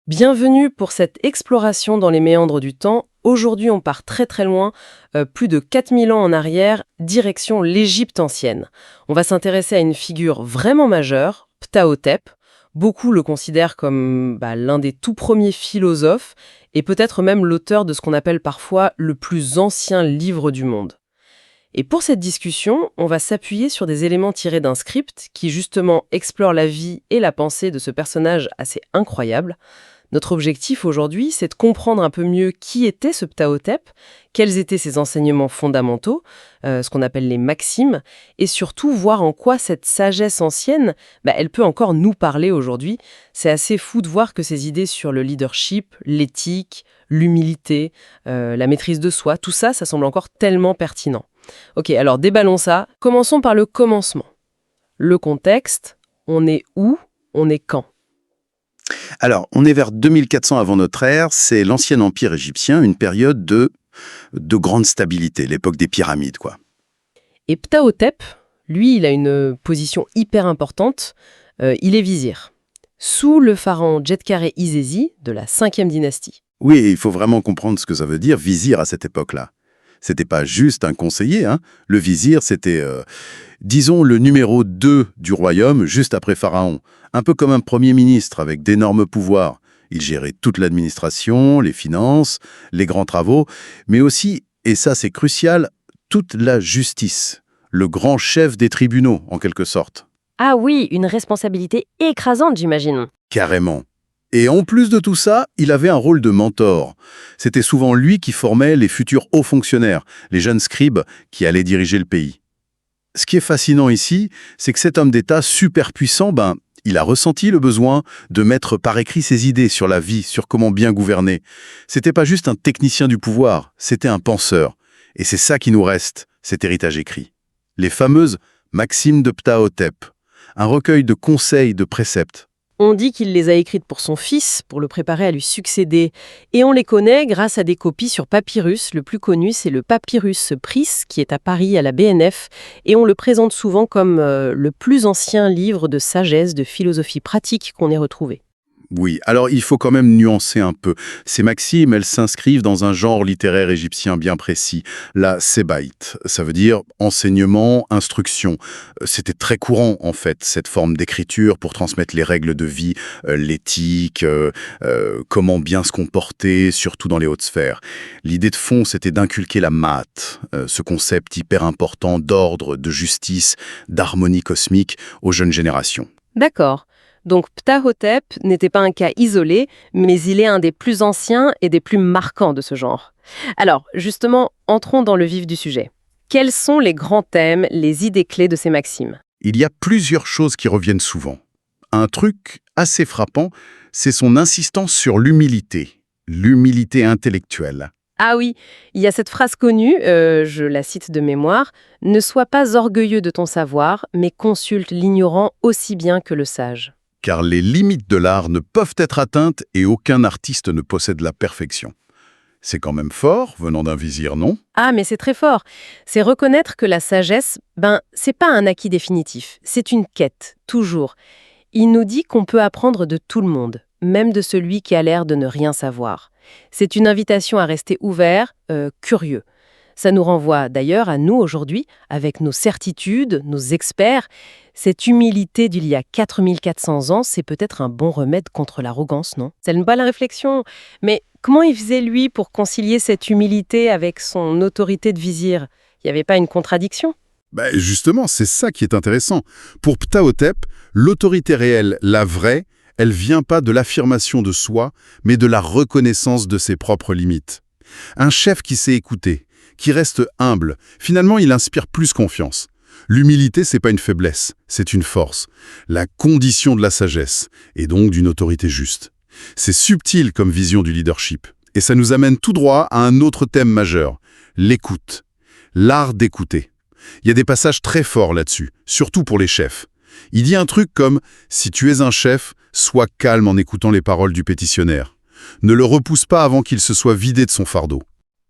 Bienvenue pour cette exploration dans les méandres du temps. Aujourd'hui, on part très très loin, plus de 4000 ans en arrière, direction l'Égypte ancienne. On va s'intéresser à une figure vraiment majeure, Ptahhotep. Beaucoup le considèrent comme l'un des tout premiers philosophes et peut-être même l'auteur de ce qu'on appelle parfois le plus ancien livre du monde. Et pour cette discussion, on va s'appuyer sur des éléments tirés d'un script qui justement explore la vie et la pensée de ce personnage assez incroyable. Notre objectif aujourd'hui, c'est de comprendre un peu mieux qui était ce Ptahhotep, quels étaient ses enseignements fondamentaux, ce qu'on appelle les maximes, et surtout voir en quoi cette sagesse ancienne, elle peut encore nous parler aujourd'hui. C'est assez fou de voir que ces idées sur le leadership, l'éthique, l'humilité, la maîtrise de soi, tout ça, ça semble encore tellement pertinent. Ok, alors déballons ça. Commençons par le commencement. Le contexte, on est où, on est quand ? Alors, on est vers 2400 avant notre ère, c'est l'ancien empire égyptien, une période de grande stabilité, l'époque des pyramides, quoi. Et Ptahhotep, lui, il a une position hyper importante, il est vizir, sous le pharaon Djedkaré-Isési de la 5e dynastie. Oui, il faut vraiment comprendre ce que ça veut dire, vizir à cette époque-là. C'était pas juste un conseiller, hein. Le vizir, c'était, disons, le numéro 2 du royaume, juste après Pharaon. Un peu comme un premier ministre avec d'énormes pouvoirs. Il gérait toute l'administration, les finances, les grands travaux, mais aussi, et ça c'est crucial, toute la justice. Le grand chef des tribunaux, en quelque sorte. Ah oui, une responsabilité écrasante, j'imagine. Carrément. Et en plus de tout ça, il avait un rôle de mentor. C'était souvent lui qui formait les futurs hauts fonctionnaires, les jeunes scribes qui allaient diriger le pays. Ce qui est fascinant ici, c'est que cet homme d'État super puissant, il a ressenti le besoin de mettre par écrit ses idées sur la vie, sur comment bien gouverner. C'était pas juste un technicien du pouvoir, c'était un penseur. Et c'est ça qui nous reste, cet héritage écrit. Les fameuses maximes de Ptahhotep, un recueil de conseils, de préceptes. On dit qu'il les a écrites pour son fils, pour le préparer à lui succéder. Et on les connaît grâce à des copies sur papyrus. Le plus connu, c'est le papyrus Pris, qui est à Paris, à la BNF. Et on le présente souvent comme le plus ancien livre de sagesse, de philosophie pratique qu'on ait retrouvé. Oui, alors il faut quand même nuancer un peu. Ces maximes, elles s'inscrivent dans un genre littéraire égyptien bien précis, la sébaïte. Ça veut dire enseignement, instruction. C'était très courant, en fait, cette forme d'écriture pour transmettre les règles de vie, l'éthique, comment bien se comporter, surtout dans les hautes sphères. L'idée de fond, c'était d'inculquer la math, ce concept hyper important d'ordre, de justice, d'harmonie cosmique aux jeunes générations. D'accord. Donc Ptahhotep n'était pas un cas isolé, mais il est un des plus anciens et des plus marquants de ce genre. Alors, justement, entrons dans le vif du sujet. Quels sont les grands thèmes, les idées clés de ces maximes ? Il y a plusieurs choses qui reviennent souvent. Un truc assez frappant, c'est son insistance sur l'humilité intellectuelle. Ah oui, il y a cette phrase connue, je la cite de mémoire, « Ne sois pas orgueilleux de ton savoir, mais consulte l'ignorant aussi bien que le sage ». Car les limites de l'art ne peuvent être atteintes et aucun artiste ne possède la perfection. C'est quand même fort, venant d'un vizir, non ? Ah, mais c'est très fort. C'est reconnaître que la sagesse, c'est pas un acquis définitif, c'est une quête, toujours. Il nous dit qu'on peut apprendre de tout le monde, même de celui qui a l'air de ne rien savoir. C'est une invitation à rester ouvert, curieux. Ça nous renvoie d'ailleurs à nous aujourd'hui, avec nos certitudes, nos experts. Cette humilité d'il y a 4400 ans, c'est peut-être un bon remède contre l'arrogance, non ? C'est une bonne réflexion. Mais comment il faisait, lui, pour concilier cette humilité avec son autorité de vizir ? Il n'y avait pas une contradiction ? Justement, c'est ça qui est intéressant. Pour Ptahhotep, l'autorité réelle, la vraie, elle vient pas de l'affirmation de soi, mais de la reconnaissance de ses propres limites. Un chef qui sait écouter, qui reste humble, finalement il inspire plus confiance. L'humilité, c'est pas une faiblesse, c'est une force, la condition de la sagesse, et donc d'une autorité juste. C'est subtil comme vision du leadership, et ça nous amène tout droit à un autre thème majeur, l'écoute, l'art d'écouter. Il y a des passages très forts là-dessus, surtout pour les chefs. Il dit un truc comme « Si tu es un chef, sois calme en écoutant les paroles du pétitionnaire. Ne le repousse pas avant qu'il se soit vidé de son fardeau. »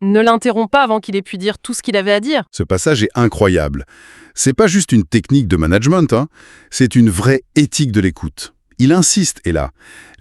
Ne l'interromps pas avant qu'il ait pu dire tout ce qu'il avait à dire. Ce passage est incroyable. C'est pas juste une technique de management, c'est une vraie éthique de l'écoute. Il insiste, et là,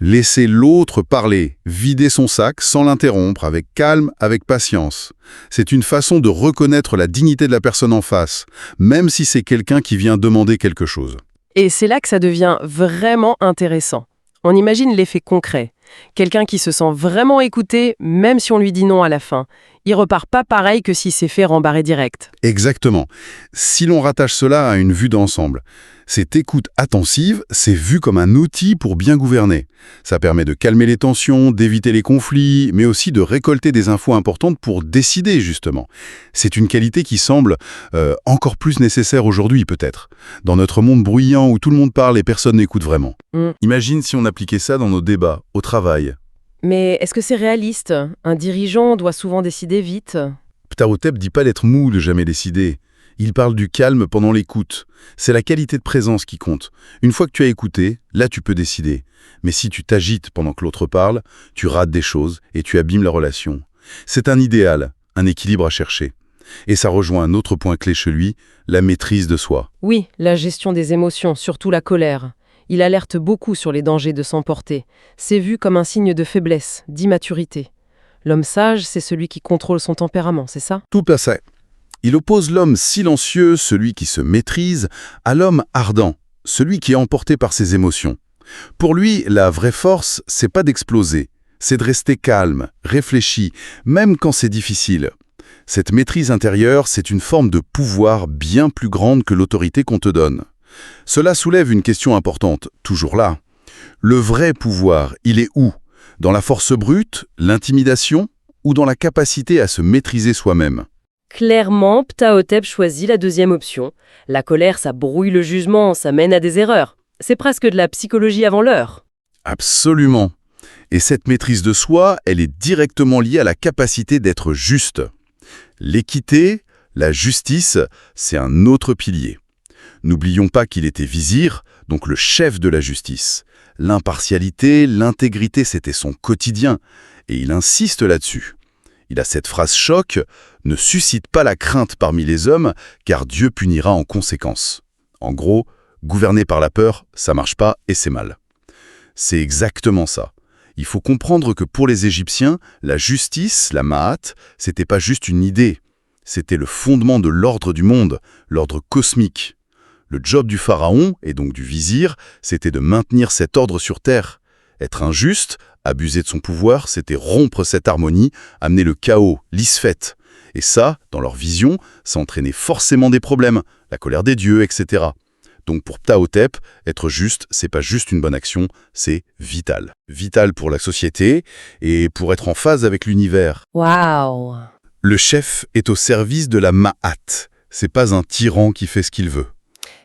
laisser l'autre parler, vider son sac sans l'interrompre, avec calme, avec patience. C'est une façon de reconnaître la dignité de la personne en face, même si c'est quelqu'un qui vient demander quelque chose. Et c'est là que ça devient vraiment intéressant. On imagine l'effet concret. Quelqu'un qui se sent vraiment écouté, même si on lui dit non à la fin. Il repart pas pareil que s'il s'est fait rembarrer direct. Exactement. Si l'on rattache cela à une vue d'ensemble, cette écoute attentive, c'est vu comme un outil pour bien gouverner. Ça permet de calmer les tensions, d'éviter les conflits, mais aussi de récolter des infos importantes pour décider, justement. C'est une qualité qui semble encore plus nécessaire aujourd'hui, peut-être. Dans notre monde bruyant où tout le monde parle et personne n'écoute vraiment. Imagine si on appliquait ça dans nos débats, au travail. Mais est-ce que c'est réaliste? Un dirigeant doit souvent décider vite. Ptahhotep dit pas d'être mou, de jamais décider. Il parle du calme pendant l'écoute. C'est la qualité de présence qui compte. Une fois que tu as écouté, là tu peux décider. Mais si tu t'agites pendant que l'autre parle, tu rates des choses et tu abîmes la relation. C'est un idéal, un équilibre à chercher. Et ça rejoint un autre point clé chez lui, la maîtrise de soi. Oui, la gestion des émotions, surtout la colère. Il alerte beaucoup sur les dangers de s'emporter. C'est vu comme un signe de faiblesse, d'immaturité. L'homme sage, c'est celui qui contrôle son tempérament, c'est ça? Tout à fait. Il oppose l'homme silencieux, celui qui se maîtrise, à l'homme ardent, celui qui est emporté par ses émotions. Pour lui, la vraie force, c'est pas d'exploser, c'est de rester calme, réfléchi, même quand c'est difficile. Cette maîtrise intérieure, c'est une forme de pouvoir bien plus grande que l'autorité qu'on te donne. Cela soulève une question importante, toujours là. Le vrai pouvoir, il est où? Dans la force brute, l'intimidation, ou dans la capacité à se maîtriser soi-même? Clairement, Ptahhotep choisit la deuxième option. La colère, ça brouille le jugement, ça mène à des erreurs. C'est presque de la psychologie avant l'heure. Absolument. Et cette maîtrise de soi, elle est directement liée à la capacité d'être juste. L'équité, la justice, c'est un autre pilier. N'oublions pas qu'il était vizir, donc le chef de la justice. L'impartialité, l'intégrité, c'était son quotidien, et il insiste là-dessus. Il a cette phrase choc, « Ne suscite pas la crainte parmi les hommes, car Dieu punira en conséquence. » En gros, gouverner par la peur, ça marche pas et c'est mal. C'est exactement ça. Il faut comprendre que pour les Égyptiens, la justice, la Ma'at, c'était pas juste une idée. C'était le fondement de l'ordre du monde, l'ordre cosmique. Le job du pharaon, et donc du vizir, c'était de maintenir cet ordre sur terre. Être injuste, abuser de son pouvoir, c'était rompre cette harmonie, amener le chaos, l'isfète. Et ça, dans leur vision, ça entraînait forcément des problèmes, la colère des dieux, etc. Donc pour Ptahhotep, être juste, c'est pas juste une bonne action, c'est vital. Vital pour la société et pour être en phase avec l'univers. Waouh! Le chef est au service de la Ma'at. C'est pas un tyran qui fait ce qu'il veut.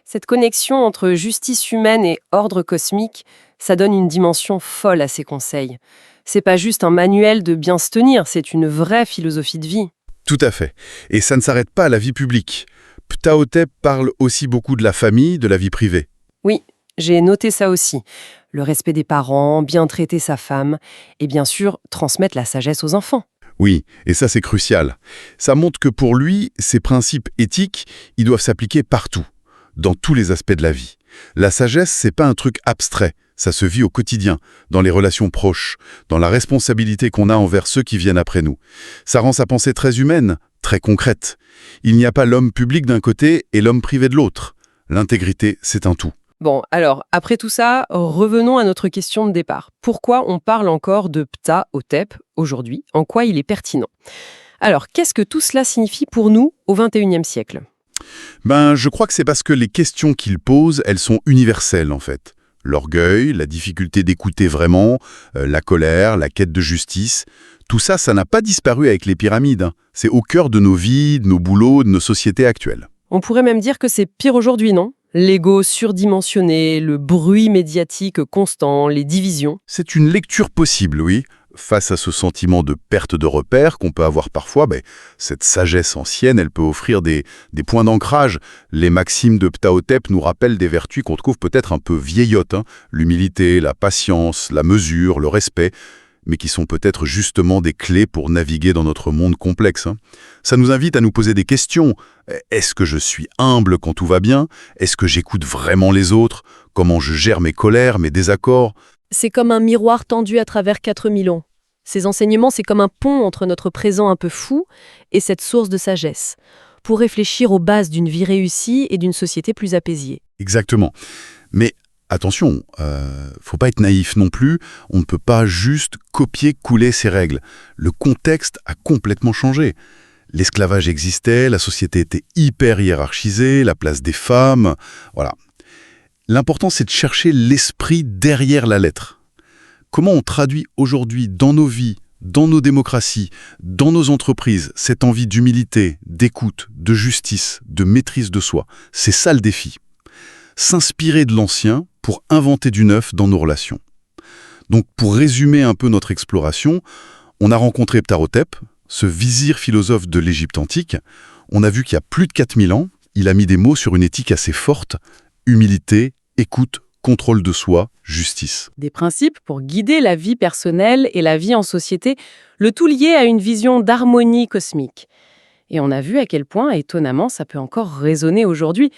Cette connexion entre justice humaine et ordre cosmique, ça donne une dimension folle à ces conseils. C'est pas juste un manuel de bien se tenir, c'est une vraie philosophie de vie. Tout à fait. Et ça ne s'arrête pas à la vie publique. Ptahhotep parle aussi beaucoup de la famille, de la vie privée. Oui, j'ai noté ça aussi. Le respect des parents, bien traiter sa femme, et bien sûr, transmettre la sagesse aux enfants. Oui, et ça c'est crucial. Ça montre que pour lui, ces principes éthiques, ils doivent s'appliquer partout, dans tous les aspects de la vie. La sagesse, c'est pas un truc abstrait, ça se vit au quotidien, dans les relations proches, dans la responsabilité qu'on a envers ceux qui viennent après nous. Ça rend sa pensée très humaine, très concrète. Il n'y a pas l'homme public d'un côté et l'homme privé de l'autre. L'intégrité, c'est un tout. Bon, alors, après tout ça, revenons à notre question de départ. Pourquoi on parle encore de Ptahhotep aujourd'hui? En quoi il est pertinent? Alors, qu'est-ce que tout cela signifie pour nous au XXIe siècle? Je crois que c'est parce que les questions qu'il pose, elles sont universelles en fait. L'orgueil, la difficulté d'écouter vraiment, la colère, la quête de justice, tout ça, ça n'a pas disparu avec les pyramides. Hein. C'est au cœur de nos vies, de nos boulots, de nos sociétés actuelles. On pourrait même dire que c'est pire aujourd'hui, non? L'ego surdimensionné, le bruit médiatique constant, les divisions. C'est une lecture possible, oui. Face à ce sentiment de perte de repères qu'on peut avoir parfois, cette sagesse ancienne, elle peut offrir des points d'ancrage. Les maximes de Ptahhotep nous rappellent des vertus qu'on trouve peut-être un peu vieillottes, hein. L'humilité, la patience, la mesure, le respect, mais qui sont peut-être justement des clés pour naviguer dans notre monde complexe. Hein. Ça nous invite à nous poser des questions. Est-ce que je suis humble quand tout va bien? Est-ce que j'écoute vraiment les autres? comment je gère mes colères, mes désaccords. C'est comme un miroir tendu à travers 4000 ans. Ces enseignements, c'est comme un pont entre notre présent un peu fou et cette source de sagesse, pour réfléchir aux bases d'une vie réussie et d'une société plus apaisée. Exactement. Mais attention, faut pas être naïf non plus, on ne peut pas juste copier-couler ces règles. Le contexte a complètement changé. L'esclavage existait, la société était hyper hiérarchisée, la place des femmes, voilà. L'important, c'est de chercher l'esprit derrière la lettre. Comment on traduit aujourd'hui dans nos vies, dans nos démocraties, dans nos entreprises, cette envie d'humilité, d'écoute, de justice, de maîtrise de soi? C'est ça le défi. S'inspirer de l'ancien pour inventer du neuf dans nos relations. Donc, pour résumer un peu notre exploration, on a rencontré Ptahhotep, ce vizir philosophe de l'Égypte antique. On a vu qu'il y a plus de 4000 ans, il a mis des mots sur une éthique assez forte: humilité, écoute, contrôle de soi, justice. Des principes pour guider la vie personnelle et la vie en société, le tout lié à une vision d'harmonie cosmique. Et on a vu à quel point, étonnamment, ça peut encore résonner aujourd'hui.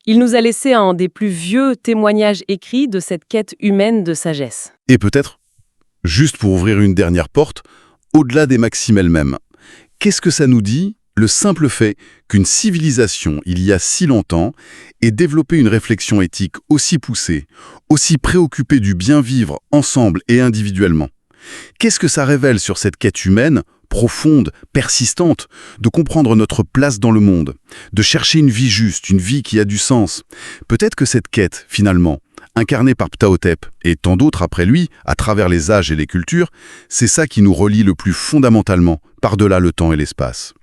Il nous a laissé un des plus vieux témoignages écrits de cette quête humaine de sagesse. Et peut-être, juste pour ouvrir une dernière porte, au-delà des maximes elles-mêmes, qu'est-ce que ça nous dit, le simple fait qu'une civilisation, il y a si longtemps, ait développé une réflexion éthique aussi poussée, aussi préoccupée du bien vivre ensemble et individuellement? Qu'est-ce que ça révèle sur cette quête humaine, profonde, persistante, de comprendre notre place dans le monde, de chercher une vie juste, une vie qui a du sens? Peut-être que cette quête, finalement, incarnée par Ptahhotep et tant d'autres après lui, à travers les âges et les cultures, c'est ça qui nous relie le plus fondamentalement, par-delà le temps et l'espace.